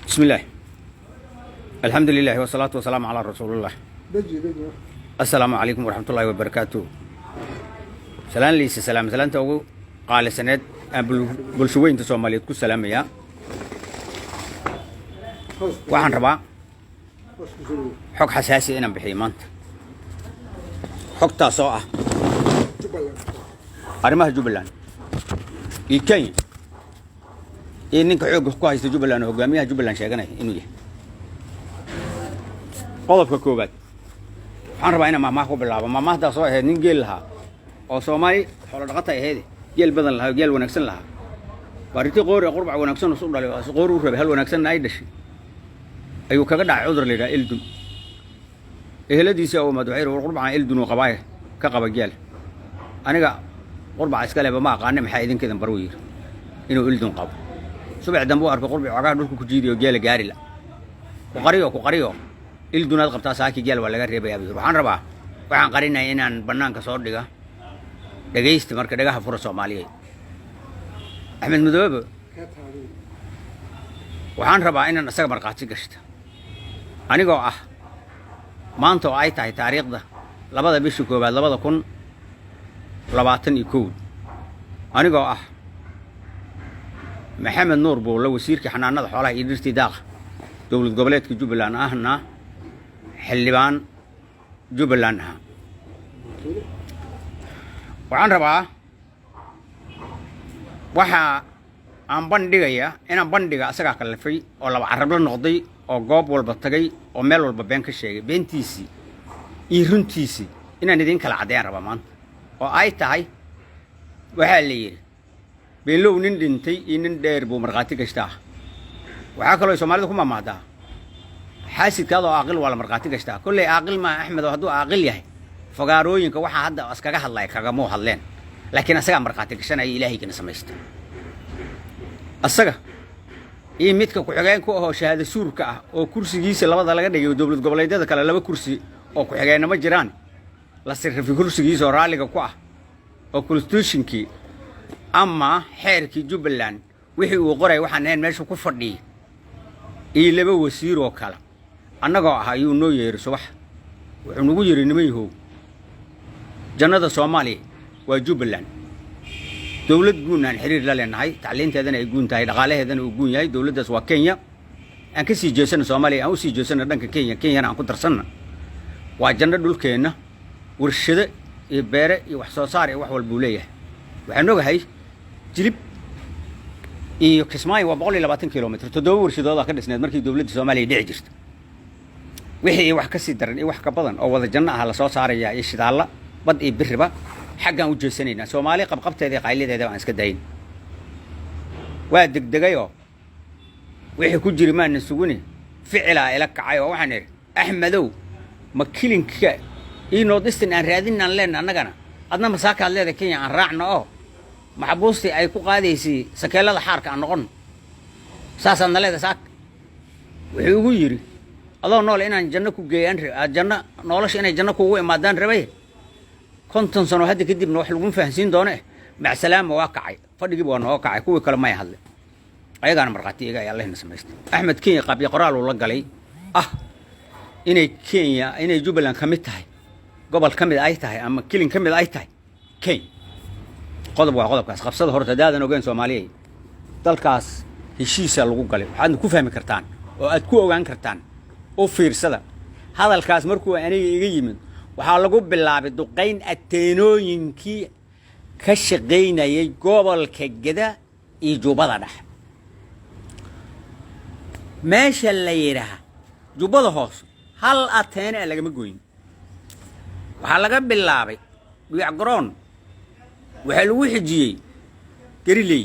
بسم الله. الحمد لله والصلاة والسلام على رسول الله. السلام عليكم ورحمة الله وبركاته. سلام ليس سلام توقو قال سند بلشوين تسوماليت كل سلام يا waxaan rabaa xog xasaasi inaan bixiyo maanta xogtaas oo ah arrimaha Jubbaland iyo Kenya iyo ninka xoog ku haysta Jubbaland hogaamiyaha Jubbaland sheeganay inuu yahay qodobka koobaad waxaan rabaa inaan maamaha ku bilaabo maamahdaas oo ahayd nin geel lahaa oo Soomaali xoolo dhaqata ahayd geel badan lahaa geel wanaagsan lahaa barintii qoor ee qurbac wanaagsan oo soo dhalay oo qoor u rabay hal wanaagsan ay dhashay ayuu kaga dhacay cudur leeyahay Eldun eheladiisa oo madwayr qurbaca Eldun oo qabaay ka qaba geel aniga qurbaca iska leeba ma aqaan maxay idinkeedan baro yiri inuu Eldun qabo subax dambe uu arkay qurbac waxa dhulka ku jiidiyo geel gaari la ku qariyo Eldun aad qabtaa saaki geel waa laga reebay waxaan rabaa waxaan qarinay inaan banaanka soo dhiga dhageysta marka dhagaha furo Soomaaliyeed Ahmed Madoobe waxaan rabaa inaan asaga marqaati gashto anigoo ah maanta oo ay tahay taariikhda labada bishii koobaad 2021 anigoo ah Maxamed Nuur Buulo wasiirka xanaanada xoolaha iyo dhirta daaqa dawlad goboleedka Jubbaland ahna xildhibaan Jubbaland ah waxaan rabaa waxa aan bandhigaya inaan bandhiga asaga kalafay oo laba carab la noqday oo goob walba tagay oo meel walba been ka sheegay beentiisi iyo runtiisi inaan idin kala cadeyn raba maanta oo ay tahay waxa la yiri beelow nin dhintay iyo nin dheer buu marqaati gashtaa waxa kale oo Soomaalida ku maamaadaa xaasidkaada oo aqal wala marqaati gashtaa kulli aqal ma Axmed oo haduu aqal yahay fagaarooyinka waxa hadda askaga hadlay kaga moo hadleen laakiin asaga marqaati gashanay Ilaahay kana sameeysta asaga iyo midka ku xigeen ku ah shahaado suurka ah oo kursigiisa labada laga dhigay dawlad goboleedyada kale laba kursi oo ku xigeen ma jiraan la sirfi kursigiisa oo raaliga ku ah oo constitutionkii ama xeerkii Jubbaland wixii uu qoray waxaan ahayn meesha ku fadhiyay iyo laba wasiir oo kale annagoo ah ayuu noo yeeray subax wuxuu nagu yiri nimayho jannada Soomaaliya waa Jubbaland dawlad guunaan xiriir la leenahay tacliinteedana ay guun tahay dhaqaalaheedana uu guun yahay dawladdaas waa Kenya aan ka sii jeesano Soomaaliya aan u sii jeesano dhanka Kenya aan ku darsanna waa janno dhulkeena warshado iyo beere iyo wax soo saar iyo wax walba uu leeyahay waxaan ogahay jilib iyo Kismaayo waa 120 kilomitir toddoba warshadood ka dhisneed markii dawladda Soomaaliya dhici jirtay wixii wax ka sii daran iyo wax ka badan oo wada janno ah la soo saaraya iyo shidaalla bad iyo biriba xaggan u jeesanayna Soomaali qabqabteeda qaylideeda aan iska dayn waa degdegayo wixii ku jiri maan suguni ficila ila kacay oo waxaan Axmedow ma kilinka inoo distin aan raadinaan leen annagana adna masaakaad leedahay Kenya aan raacno oo maxbuusti ay ku qaadaysay sakeelada xaarka aan noqon saasaan leedahay saak wuxuu ugu yiri adoo nool inaan janno ku geeyaan janno nolosha inay janno kugu imaadaan rabay konton sano hadda kadibna wax lagu fahansiin doono ma salaam waa kacay fadhigi buu noo kacay kuwii kale ma hadle ayagana marqaatiga ay Allahna sameystay Axmed Kenya qabiy qoraal uu la galay inay Kenya inay Jubbaland kamid tahay gobol kamid ay tahay ama kilin kamid ay tahay Kenya qodobkaas qabsada horta daadan ogaan Soomaaliyeed dalkaas heshiisa lagu galay waxaad ku fahmi kartaan oo aad ku ogaan kartaan oo fiirsada hadalkaas markuu aniga iga yimid waxaa lagu bilaabay duqeyn ateenooyinkii ka shaqeynayay gobolka Geda iyo Jubbada Dhexe meesha la yiraahdo Jubbada hoos hal ateene lagama gooyin waxaa laga bilaabay dhiyac garoon waxa lagu xijiyay Gariley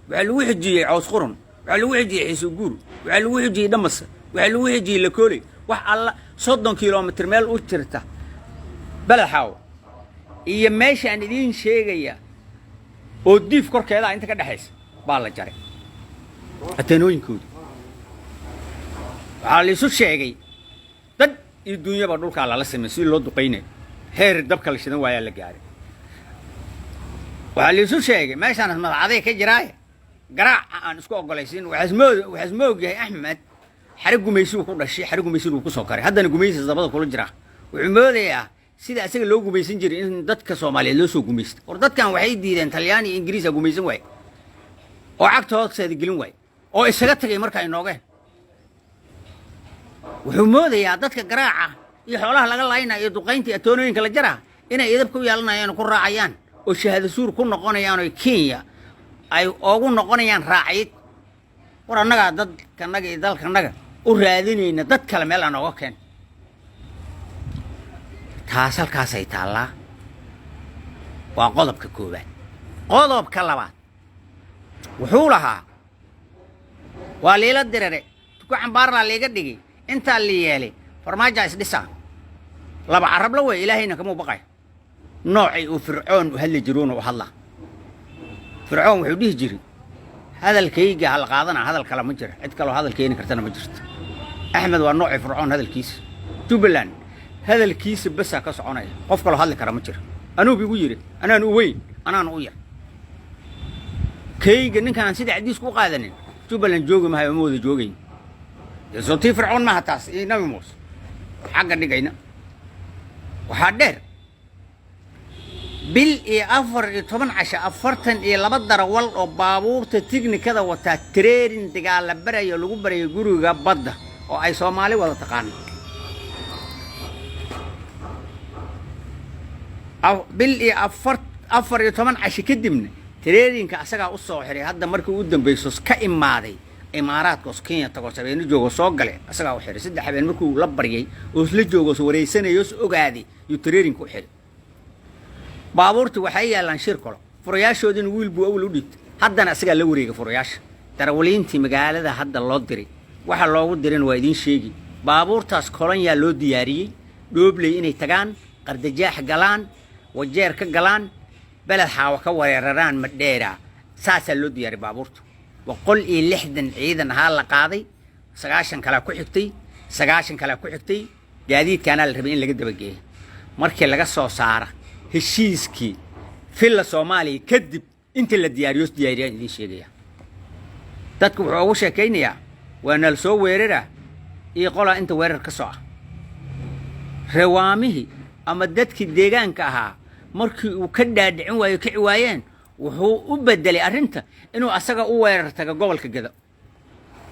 waxa lagu xijiyay Caws Quran waxa lagu xijiyay Xiisuguur waxa lagu xijiyay Dhamas waxa lagu xijiyay Lakoole wax alla 30 kilomitir meel u jirta balaxaw iyo meesha aan idin sheegaya oo diif korkeeda inta ka dhaxaysa baa la jaray ateenooyinkooda waxa la isu sheegay dad iyo dunyaba dhulka la sameeyay si loo duqeynay heer dabka la shidan waaya la gaaray waxa la isu sheegay meeshaan madacade ka jiraay garaac aan isku ogolaysiin waxaas moog yahay Axmed xarig gumaysi uu ku dhashay xarig gumaysi uu ku soo karay haddana gumaysi dabada kula jira wuxuu moodayaa sida asaga loo gumaysan jiray in dadka Soomaaliyeed loo soo gumaysto or dadkan waxay diideen Talyaani iyo Ingiriis gumaysan way oo cagta hoosteeda gelin way oo isaga tagay marka ay noogeen wuxuu moodayaa dadka garaaca iyo xoolaha laga laaynayo duqaynta atoonooyinka la jara inay idab ku yeelanayaan ku raacayaan oo shahaado suur ku noqonayaan oo Kenya ay ugu noqonayaan raacid war annaga dadkanaga iyo dalkanaga u raadinayna dad kale meel aan uga keen taas halkaas ay taala waa qodobka koobaad qodobka labaad wuxuu lahaa waa leela dirare ku cambaar la leega dhigay inta la yeelay farmaajo isdhisa laba carab la way ilaahayna kama baqay noocay oo fircoon u hadli jiroon oo hadla fircoon wuxuu dhihi jiray hadalkayga hal qaadana hadal kala ma jiro cid kale oo hadal keeni kartana ma jirto axmed waa noocay fircoon hadalkiisa Jubaland hadalkiisa bas ka soconay qof kale hadli kara ma jiro anuu bigu yiri anaan u weyn anaan u yar kayga ninkan sida cadiis ku qaadanin Jubaland jooga ma hayo moodo joogay يزوتي فرعون ما هتاس نبي موسى حق دقينا وحدير بال أفر طبعا عشان أفرتن لبدر وال بابور تتجني كذا وتترين تقال برا يلقو برا يجورو جبضة أو أي صومالي ولا تقان أو بال أفر طبعا عشان كدمنا ترين كأسرع الصوحري هذا مركو قدام بيسوس كإماري إمارات كينيا تقول سبعين جوجو صقلة أسرع وحري سد حبين مركو لبرجي وسل جوجو سوري سنة يوس أقعدي يترين كوحري بابورت وحيا لانشير كله فرياش ودين ويل بو أول وديت حدا نسجل لوريك فرياش ترى ولين تي مقالة ده حدا الله دري واحد الله ودرين وايدين شيء بابورت أسكولن يا لو دياري دوبلي إني تجان قردجاح جلان وجير كجلان بلد حاوك وريران مديرة ساس لو دياري بابورت وقل إيه لحدن عيدا هلا قاضي سقاشن كلا كحكتي سقاشن كلا كحكتي جديد كان الربعين اللي قد بجيه مركي لقى صار هشيسكي في الصومالي كذب انت اللي دياريوس دياريان دي شيء تذكر عوشة كينيا وانا السو ويرره يقول انت ويرر كسوع روامه اما دتك ديغان كاها مركي وكدا دعين وايو كعوايان وهو بدلي ارنتا انه اسغا او ويررتا gobolka gada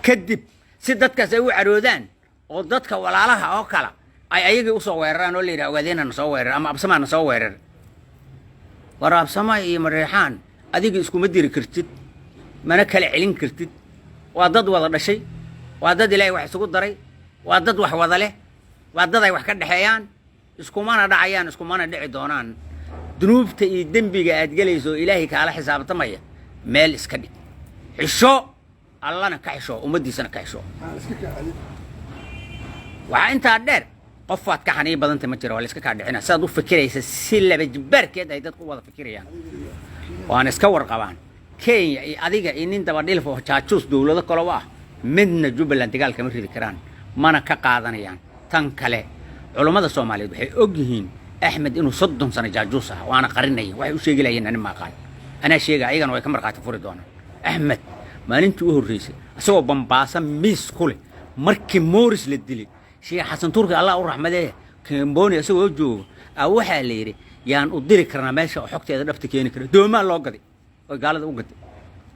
kadib si dadka ay u caroodaan oo dadka walaalaha oo kala ay ayaga u soo weeraraan oo leeyahay ogaadeenana soo weerar ama absamaana soo weerar waraab samay iyo mareexaan adiga isku ma diri kartid mana kala celin kartid waa dad wada dhashay waa dad ilaahay wax isugu daray waa dad wax wada leh waa dad ay wax ka dhaxeeyaan isku mana dhacayaan isku mana dhici doonaan dunuubta iyo dambiga aad galayso ilaahay ka ala xisaabtamaya meel iska dhig xisho allana ka xisho umadiisana ka xisho waxa inta dheer qofaad ka xaniib badanta ma jiro wala iska ka dhicina saad u fikiraysa si laba jibbarkeed ay dadku wada fikirayaan waan iska warqabaan Kenya iyo adiga in daba dhilfo jaajus dawlado kale waa midna Jubaland dagaalka ma ridi karaan mana ka qaadanayaan tan kale culimada Soomaaliyeed waxay og yihiin Ahmed inuu 30 sano jaajus ah waana qarinay waxay u sheegayeen in ma qaan ana sheegay ayagana way ka marqaati furi doonaan Ahmed maalintii u horeysay asagoo bambaasan miis kule markii Morris la dilay شيء حسن تركي الله الرحمة ده كمبوني أسوي جو أو حاليري يعني أدري كرنا ماشى وحكت هذا دفتك يعني كده دوما الله قدي وقال هذا وقدي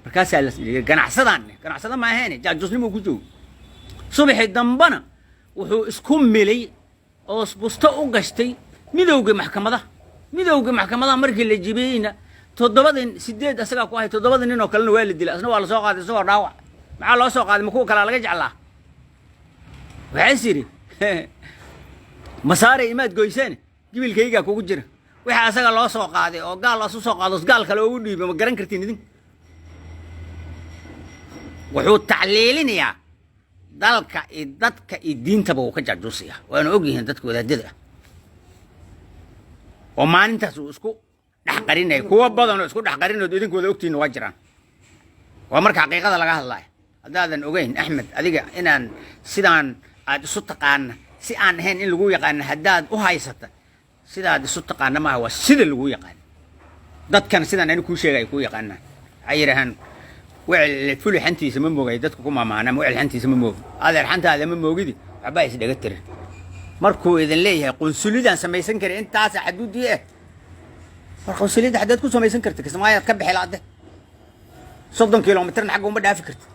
بركاس على كان عصدان ما هني جا جزني موجود صبح الدنبنا وهو اسكم ملي أو بستو قشتي ميدوق محكمة ده مركي اللي جبينا تضبطين سديد أسرع واحد تضبطين إنه كلنا والد دي لأسنا ولا سوق هذا سوق راوع مع الله سوق هذا مكوك على لقى الله وعسيري مساري إماد قويسان قبل كيجا كوجرة ويح أسرع الله سوق هذا أو قال الله سوق هذا قال كلو ودي بمقرن كرتين دين وحو تعليلين يا دتك الدين تبغى كجا جوسيا وأنا أجي هنا دتك وده دده وما أنت سوسكو نحقرين يكوا بدنا نسكو نحقرين ودين كوده وقتين واجران وأمرك حقيقة لقاه الله هذا أجين أحمد أديك إن سيدان السطقان سيان هن اللي جوي قان هداد وهايسته سيداد السطقان ما هو سيد اللي جوي قان دت كان سيدان إنه كل شيء جوي قان عيرهن وعل فلو حنتي سما موغي ددكو كما معنا وعل حنتي سما موغ هذا حنتا هذا ما موغدي waxba is dhaga tirin markuu idin leeyahay qunsulidan samaysan kare intaas xaduudii ah mar qunsulida xadad ku samaysan kartay Kismaayaad ka bixi laade 30 kilomitir xaq uma dhaafi kartid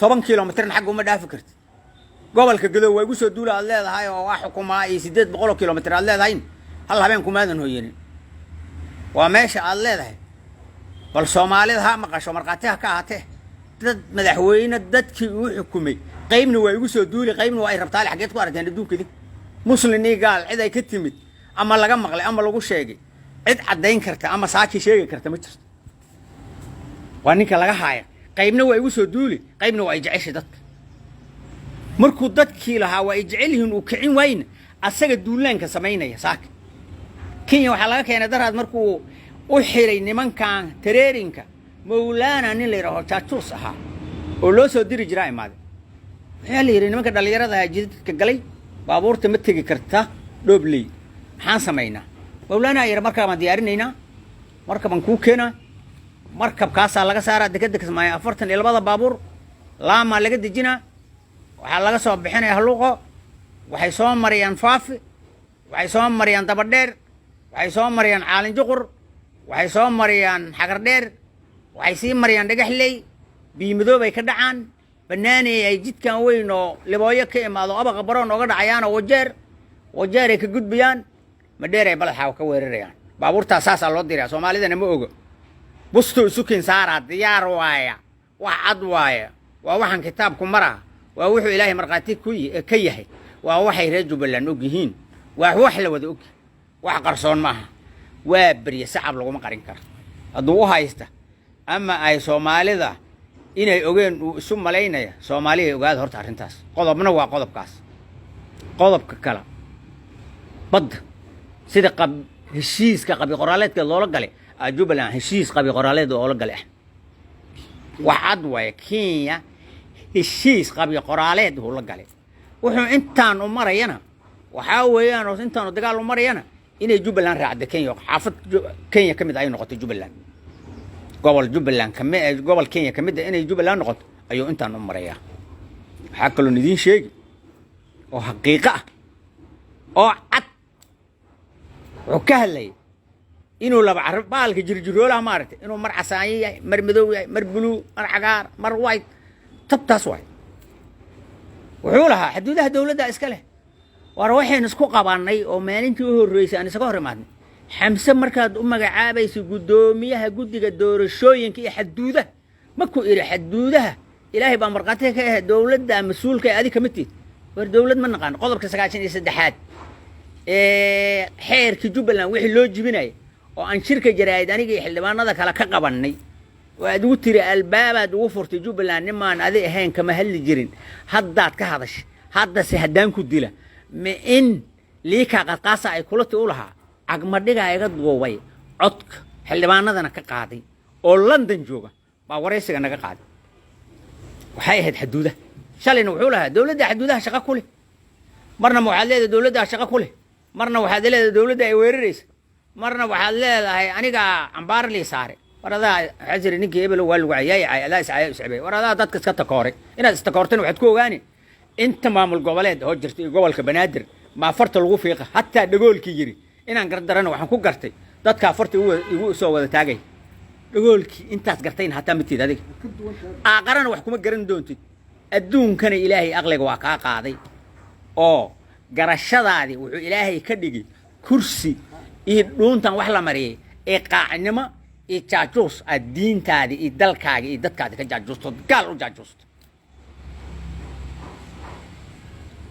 10 kilomitir xaq uma dhaafi kartid gobolka Gadow way ugu soo duula aad leedahay oo wax xukumaa ay 800 kilomitir aad leedahay hal habeen kumaadan hooyeen waa meesha aad leedahay bal Soomaalida ha maqasho marqaatiha ka ahatee dad madaxweyne dadkii uu xukumay qaybna way ugu soo duuli qaybna way rabtaa xageed ku aragteen adduunkii muslimiin gaal cid ay ka timid ama laga maqlay ama lagu sheegay cid cadeyn karta ama saaki sheegi karta ma jirto waa ninka laga haaya qaybna way ugu soo duuli qaybna way jeceshay dadka markuu dadkii lahaa way jecelyihiin uu kicin wayna asaga duulaanka sameynaya saaki Kenya waxa laga keenay daraad markuu u xiray nimankan tareerinka Mawlaana nin la yiraahdo Chaachus aha oo loo soo diri jiray imaade waxa la yiri nimanka dhalinyarada jidka galay baabuurta ma tagi karta dhobley maxaan sameynaa Mawlaana yiri markaa ma diyaarinayna markaban ku keena markabkaas laga saaraa dekada Kismaayo 42 baabuur laama laga dejina waxa laga soo bixinay haluuqo waxay soo mariyaan Faafi waxay soo mariyaan Dabadheer waxay soo mariyaan Caalin Juqur waxay soo mariyaan Xagar Dheer waxay sii mariyaan Dhagaxley biimadoob ay ka dhacaan banaanay ay jidkan weyn oo libooyo ka imaado abaqa baroon uga dhacayaan oo wajeer ay ka gudbiyaan ma dheer ay balaxa ka weerarayaan baabuurta asaas loo diraa Soomaalidana ma ogo busto isukin saara diyaar waaya wax cad waaya waa waxan kitaabku mara waa wuxuu Ilaahay marqaati ku ka yahay waa waxay reer Jubbaland og yihiin wax la wada og wax qarsoon maaha waa bariye sacab lagu ma qarin karo haduu haysta ama ay Soomaalida inay ogeen uu isu maleynaya Soomaaliya ogaad horta arintaas qodobna waa qodobkaas qodobka kala bad sida heshiiska qabi qoraaleedka loola galay Jubbaland heshiis qabi qoraaleed oo la galay waxad way Kenya heshiis qabi qoraaleed oo la galay wuxuu intaan u marayana waxa weeyaan oo intaan u dagaal u marayana inay Jubbaland raacdo Kenya xaafad Kenya kamid ay noqoto Jubbaland gobol Jubbaland kamid gobol Kenya kamid inay Jubbaland noqoto ayuu intaan u maraya waxa kale oo idin sheegi oo xaqiiqo ah oo cad oo ka hadlay inuu laba carab baalka jirjiroolaha maartay inuu mar casaan yahay mar madow yahay mar blue mar cagaar mar white tabtaas way wuxuu lahaa xuduudaha dawladda iska leh war waxaan isku qabanay oo maalintii u horeysay aan isaga horimaadnay xamse markaad u magacaabayso gudoomiyaha guddiga doorashooyinka iyo xuduudaha ma ku iri xuduudaha Ilaahay baa marqaatay ka ah dawladda mas'uulka adiga kamid war dawlad ma naqaan qodobka 93 xeerka Jubbaland wixii loo jibinay oo aan shirka jaraa'id aniga iyo xildhibaanada kala ka qabanay waad ugu tiri albaabaad ugu furtay Jubbaland nimaan adi ahayn kama hadli jirin haddaad ka hadash hadda si hadaan ku dila ma in liika qadqaasa ay kulati u lahaa agmadhiga iga duubay codka xildhibaanadana ka qaaday oo London jooga baa wareysiga naga qaaday waxay ahayd xuduudaha shalayna wuxuu lahaa dawladda xuduudaha shaqo ku leh marna waxaad leedahay dawladda shaqo ku leh marna waxaad leedahay dawladda ay weerarayso marna waxaad leedahay aniga ambaar li saare warada xajir ninkii ebel waa lagu cayay adaa iscabay warada dadka iska takooray inaad istakoorteen waxaad ku ogaani inta maamul goboleed oo jirtay gobolka Banaadir ma farta lagu fiiqa hatta dhagoolkii yiri inaan gardarana waxaan ku gartay dadka farta igu soo wada taagay dhagoolkii intaas gartayn hatta mitid adiga aqarana wax kuma garan doontid adduunkana Ilaahay aqliga waa ka qaaday oo garashadaadi wuxuu Ilaahay ka dhigay kursi iyo dhuuntan wax la mariyay ee qaacnimo iyo Chaachus diintaadi iyo dalkaaga iyo dadkaada ka jaajuusto gaal u jaajuusto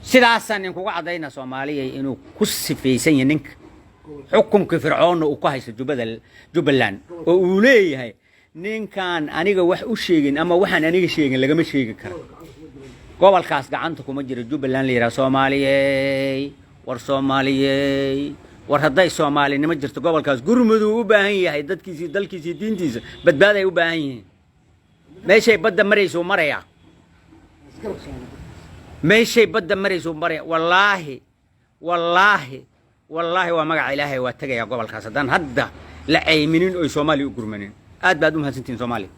sidaasan in kugu cadayna Soomaaliya inuu ku sifaysan yahay ninka xukunka Fircoon uu ku haysto Jubbaland oo uu leeyahay ninkan aniga wax u sheegin ama waxaan aniga sheegin laga ma sheegi karo gobolkaas gacanta kuma jiro Jubbaland la yiraahdo Soomaaliyeey war hadday Soomaalinimo jirto gobolkaas gurmadu u baahan yahay dadkiisa dalkiisa diintiisa badbaaday u baahan yihiin meeshay badda marayso maraya meeshay badda marayso maraya wallaahi waa magaca Ilaahay waa tagaya gobolkaas hadan hadda la ayminin oo Soomaali u gurmanin aad baad u mahadsantiin Soomaali